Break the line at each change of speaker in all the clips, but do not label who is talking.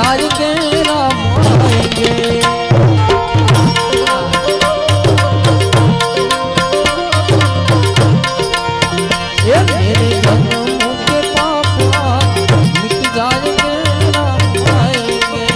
जाएंगे राम आएंगे। मेरे जन्म के पाप मिट जाएंगे राम आएंगे।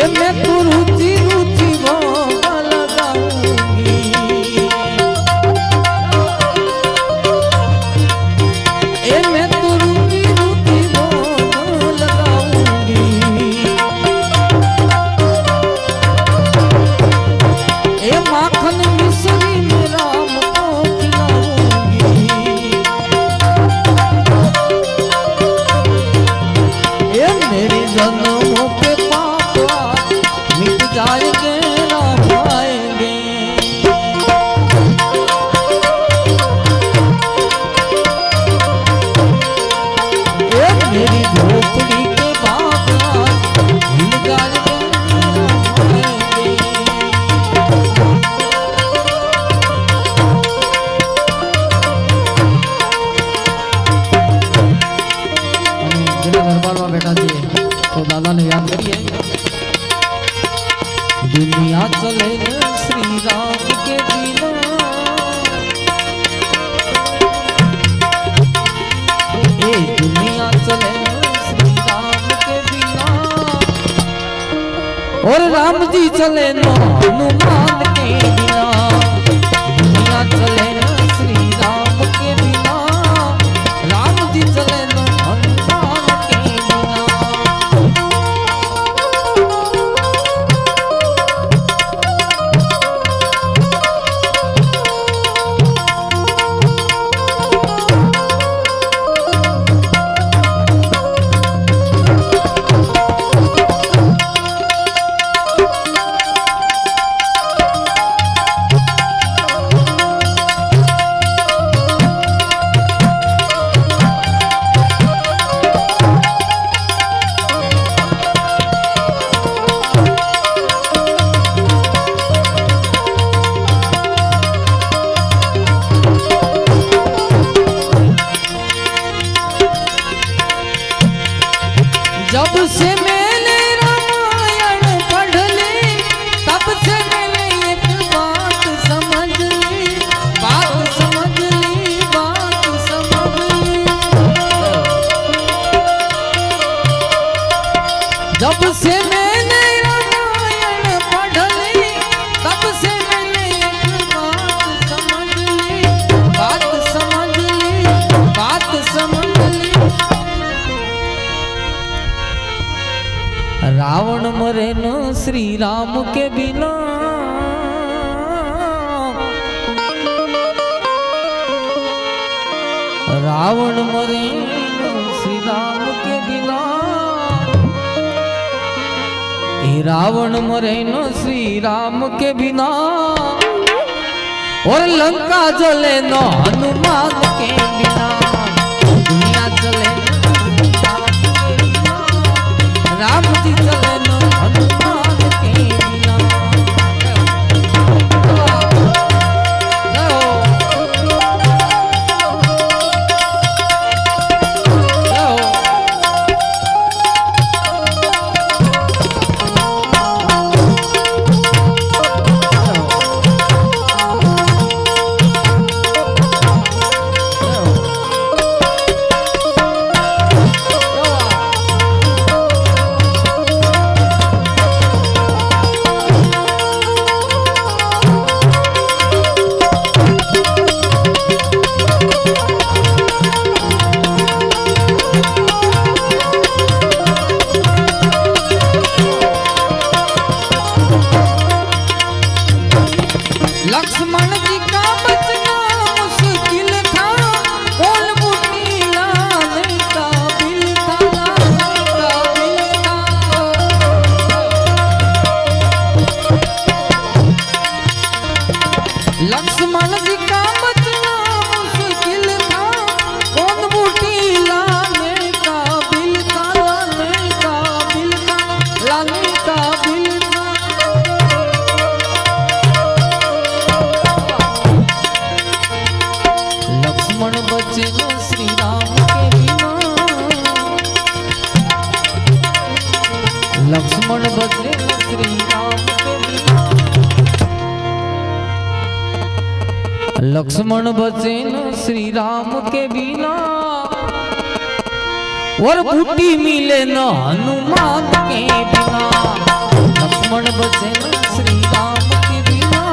मैं तो रुचि रुचि भोग लगाऊंगी। मैं तो रुचि रुचि भोग लगाऊंगी। माखन मिश्री में राम को खिलाऊंगी। मेरी जन्मों के मिट जाएंगे राम आएंगे। मेरी झोपड़ी के बाप मिल जाएंगे राम आएंगे। दरबार में बैठा जी तो दादा ने याद करिए। दुनिया चले श्री राम के बिना। दुनिया चले श्री राम के बिना। और राम जी चले न हनुमान के बिना। दुनिया चले श्री राम के बिना। राम जी चले न हनुमान के बिना। जब से मैंने रामायण पढ़ ली तब से मैंने एक बात समझ ली। बात समझ ली, बात समझ ली। जब से मैंने रामायण पढ़ ली तब से मैंने एक बात समझ ली। बात समझ ली, बात समझ ली। रावण मरे न श्री राम के बिना। रावण मरे न श्री राम के बिना। रावण मरे न श्री राम के बिना। और लंका जले न हनुमान के बिना। दुनिया चले राम जी चले न हनुमान के बिना। न श्री राम के बिना लक्ष्मण बचे न श्री राम के बिना लक्ष्मण बचे न श्री राम के बिना और बूटी मिले न हनुमान के बिना लक्ष्मण बचे न श्री राम के बिना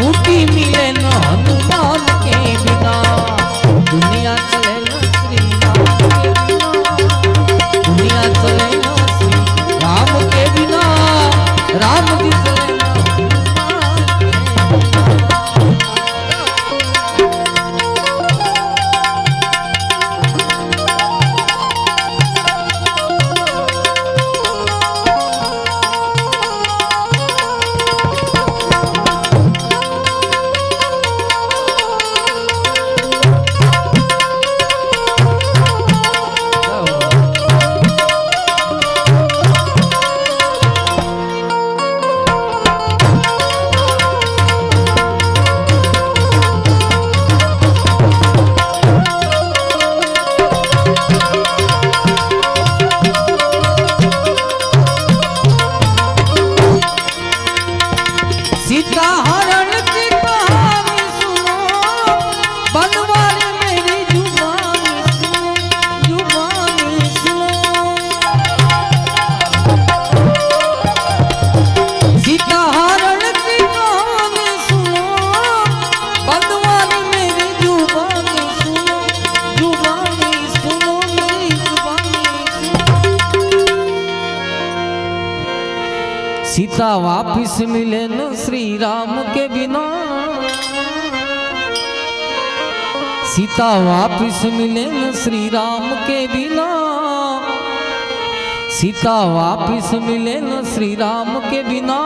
बूटी मिले न हनुमान के बिना दुनिया चले न श्री राम के बिना दुनिया चले न श्री राम के बिना राम जी चले न सीता वापिस मिले न श्री राम के बिना सीता वापिस मिले न श्री राम के बिना सीता वापिस मिले न श्री राम के बिना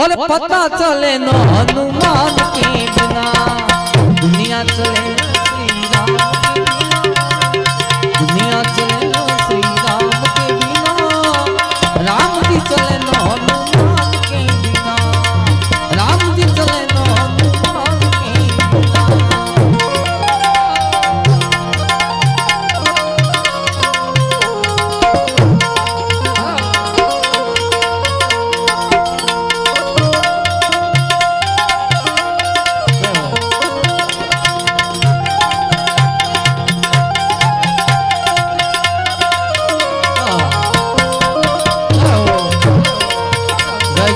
और पता चले न हनुमान के बिना दुनिया चले न श्री राम के बिना दुनिया चले न श्री राम के बिना राम जी चले न हनुमान के बिना राम जी चले न हनुमान के बिना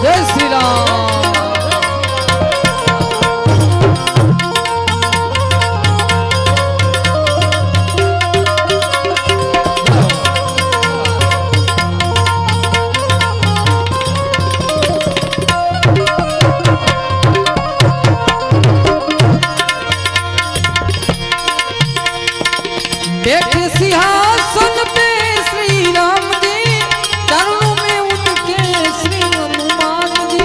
जय श्री राम बैठे सिंहासन पे श्री राम जी चरणों में उनके श्री हनुमान जी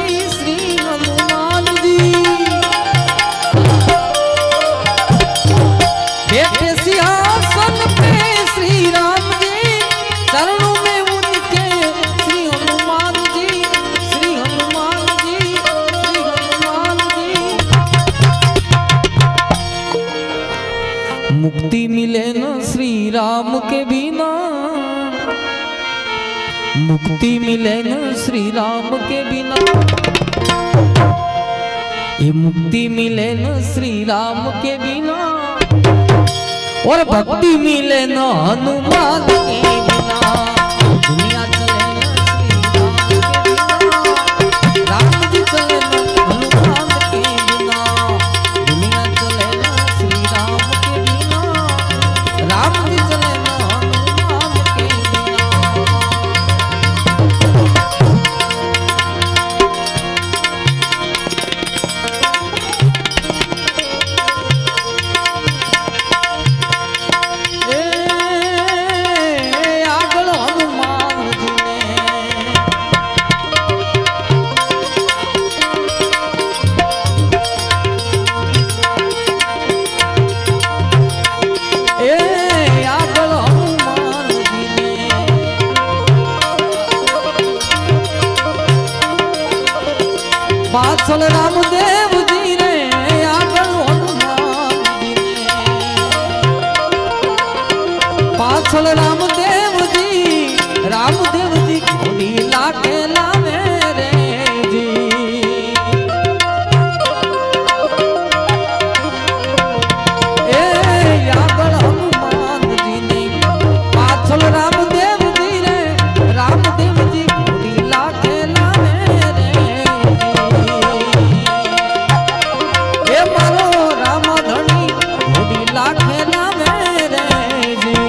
बैठे सिंहासन पे श्री राम जी चरणों में उनके श्री हनुमान जी श्री हनुमान जी श्री हनुमान जी मुक्ति मिले न श्री राम के बिना मुक्ति मिले न श्री राम के बिना ये मुक्ति मिले न श्री राम के बिना और भक्ति मिले न हनुमान के बिना दुनिया चले न श्री राम के बिना राम जी चले न हनुमान के बिना दुनिया चले न श्री राम के बिना राम जी चले न हनुमान के बिना આગળ પાછળ રામદેવજી ઘોડી લાગે લાવે રે જી એ આગળ હનુમાનજીની પાછળ રામદેવજી રે રામદેવજી ઘોડી લાગે લાવે રે એ મારો રામધણી ઘોડી લાગે લાવે રે જી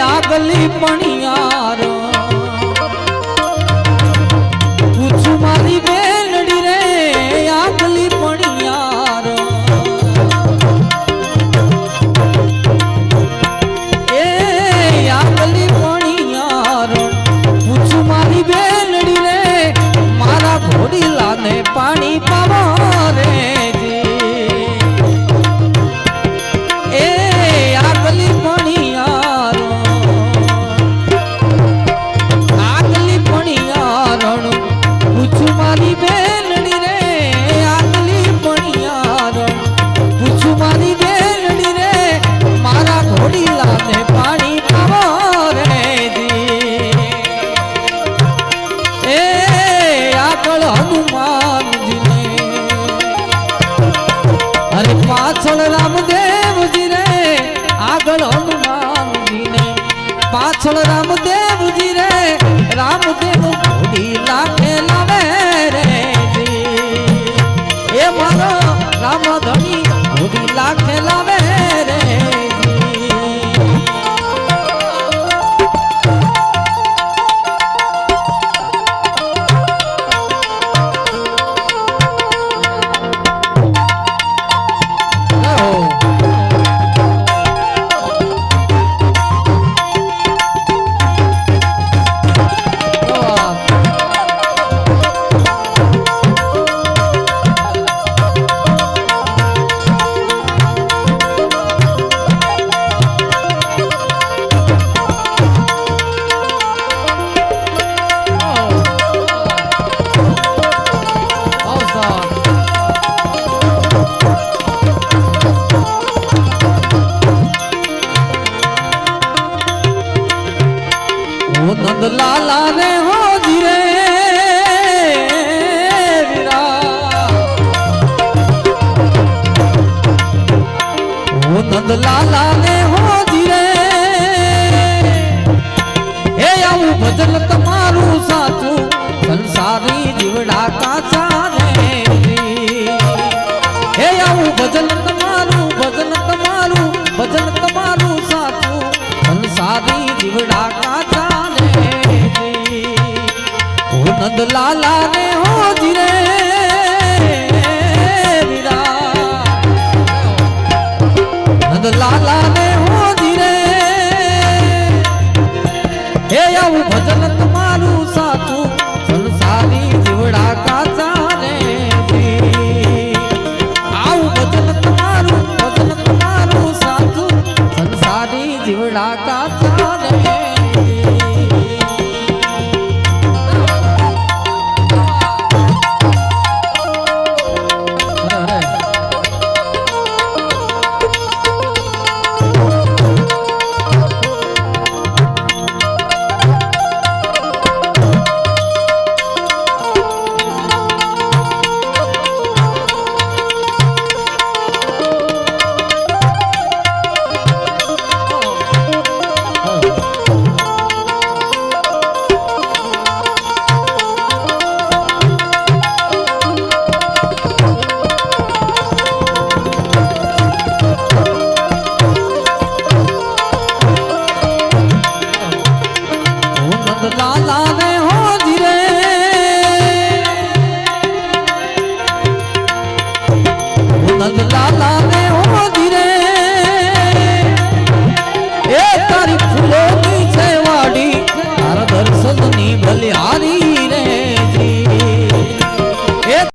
આગલી પણિયાર પૂછું મારી બેલડી રે આગલી પણિયાર એ આગલી પણિયાર પૂછું મારી બેલડી રે મારા ઘોડીલાને પાણી પાવો રે એ આગલી પણિયાર મારી બેલડી રે આગલી પણિયાર પૂછું મારી બેલડી રે મારા ઘોડીલાને પાણી પાવો રે એ આગળ હનુમાનજીને અરે પાછળ રામદેવજી રે આગળ હનુમાનજીને પાછળ રામદેવજી રે રામદેવ ઘોડી લાગે લાવે એ મારો રામધણી ઘોડી લાગે લાવે રે નંદલાલા રે હો જીરે વીરા ઓ નંદલાલા